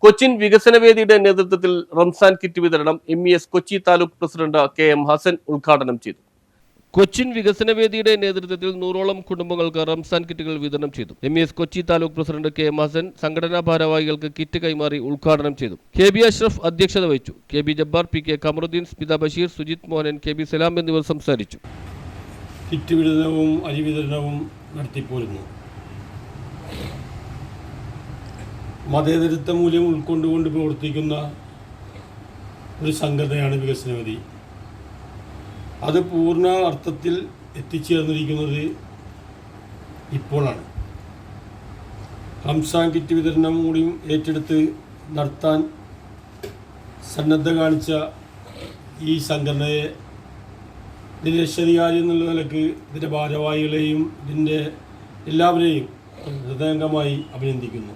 കൊച്ചിൻ വികസനവേദിയുടെ നേതൃത്വത്തിൽ റംസാൻ കിറ്റ് വിതരണം MES Kochi taluk president KM Hasan ഉദ്ഘാടനം ചെയ്തു. കൊച്ചിൻ വികസനവേദിയുടെ നേതൃത്വത്തിൽ 100ഓളം കുടുംബങ്ങൾക്ക് റംസാൻ കിറ്റുകൾ വിതരണം ചെയ്തു. MES Kochi taluk president KM Hasan സംഘടനാ ഭാരവാഹികൾക്ക് കിറ്റ് കൈമാറി ഉദ്ഘാടനം ചെയ്തു. KB അഷ്റഫ് അധ്യക്ഷത വഹിച്ചു. KB Jabbar, PK Kamaruddin, Smitha Basheer, Sujith Mohan, KB സലാം എന്നിവർ സംസാരിച്ചു. കിറ്റ് വിതരണവും അരി വിതരണവും നടത്തിപ്പോരുന്നു. മതേതരത്വ മൂല്യം ഉൾക്കൊണ്ടുകൊണ്ട് പ്രവർത്തിക്കുന്ന ഒരു സംഘടനയാണ് വികസനവേദി. അത് പൂർണ്ണ അർത്ഥത്തിൽ എത്തിച്ചേർന്നിരിക്കുന്നത് ഇപ്പോഴാണ്. റംസാൻ കിറ്റ് വിതരണം കൂടി ഏറ്റെടുത്ത് നടത്താൻ സന്നദ്ധ കാണിച്ച ഈ സംഘടനയെ ഇതിൻ്റെ രക്ഷാധികാരി എന്നുള്ള നിലക്ക് ഇതിൻ്റെ ഭാരവാഹികളെയും ഇതിൻ്റെ എല്ലാവരെയും ഹൃദയംഗമായി അഭിനന്ദിക്കുന്നു.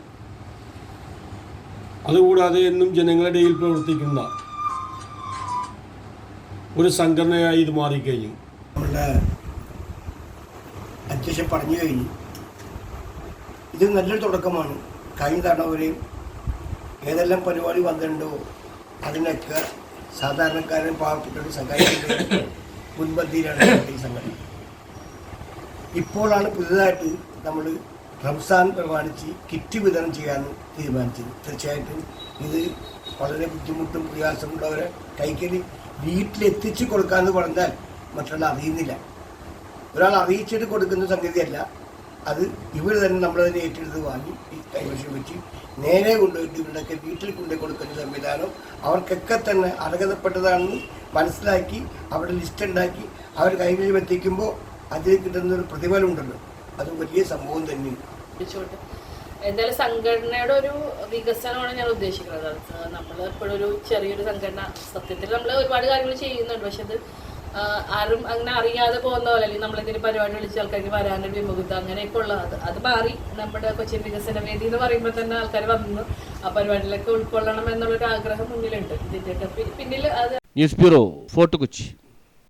അതുകൂടാതെ എന്നും ജനങ്ങളുടെ ഇടയിൽ പ്രവർത്തിക്കുന്ന ഒരു സംഘടനയായി ഇത് മാറിക്കഴിഞ്ഞു. നമ്മളുടെ അധ്യക്ഷൻ പറഞ്ഞു കഴിഞ്ഞു. ഇത് നല്ലൊരു തുടക്കമാണ്. കഴിഞ്ഞ തവണവരെയും ഏതെല്ലാം പരിപാടി വന്നിട്ടുണ്ടോ അതിനൊക്കെ സാധാരണക്കാരൻ പാവപ്പെട്ടവർ സഹായിക്കുന്നത് മുൻപന്തിയിലാണ് ഈ സംഘടന. ഇപ്പോഴാണ് പുതുതായിട്ട് നമ്മൾ റംസാൻ പ്രമാണിച്ച് കിറ്റ് വിതരണം ചെയ്യാൻ തീരുമാനിച്ചത്. തീർച്ചയായിട്ടും ഇത് വളരെ ബുദ്ധിമുട്ടും പ്രയാസമുള്ളവരെ കൈക്കല് വീട്ടിലെത്തിച്ച് കൊടുക്കാമെന്ന് പറഞ്ഞാൽ മറ്റുള്ള അറിയുന്നില്ല. ഒരാൾ അറിയിച്ചിട്ട് കൊടുക്കുന്ന സംഗതിയല്ല. അത് ഇവർ തന്നെ നമ്മളതിനെ ഏറ്റെടുത്ത് വാങ്ങി കൈവശം വെച്ച് നേരെ കൊണ്ടുപോയിട്ട് ഇവരുടെയൊക്കെ വീട്ടിൽ കൊണ്ടുപോയി കൊടുക്കുന്ന സംവിധാനം അവർക്കൊക്കെ തന്നെ അർഹതപ്പെട്ടതാണെന്ന് മനസ്സിലാക്കി അവിടെ ലിസ്റ്റ് ഉണ്ടാക്കി അവർ കൈവശം എത്തിക്കുമ്പോൾ അതിൽ കിട്ടുന്നൊരു പ്രതിഫലം ഉണ്ടല്ലോ, അത് വലിയ സംഭവം തന്നെയാണ്. എന്തായാലും സംഘടനയുടെ ഒരു വികസനമാണ് ഞാൻ ഉദ്ദേശിക്കുന്നത്. നമ്മൾ എപ്പോഴും ഒരു ചെറിയൊരു സംഘടന, സത്യത്തിൽ നമ്മൾ ഒരുപാട് കാര്യങ്ങൾ ചെയ്യുന്നുണ്ട്. പക്ഷെ അത് ആരും അങ്ങനെ അറിയാതെ പോകുന്ന പോലെ, അല്ലെങ്കിൽ നമ്മളെന്തെങ്കിലും പരിപാടി വിളിച്ച് ആൾക്കാർക്ക് വരാനൊരു വിമുഖത അങ്ങനെയൊക്കെ ഉള്ളത് അത് മാറി നമ്മുടെ കൊച്ചിൻ വികസന വേദി എന്ന് പറയുമ്പോൾ തന്നെ ആൾക്കാർ വന്ന് ആ പരിപാടിയിലൊക്കെ ഉൾക്കൊള്ളണം എന്നുള്ളൊരു ആഗ്രഹം മുന്നിലുണ്ട്. ഇതിൻ്റെയൊക്കെ പിന്നിൽ അത്. News bureau, fort Kochi.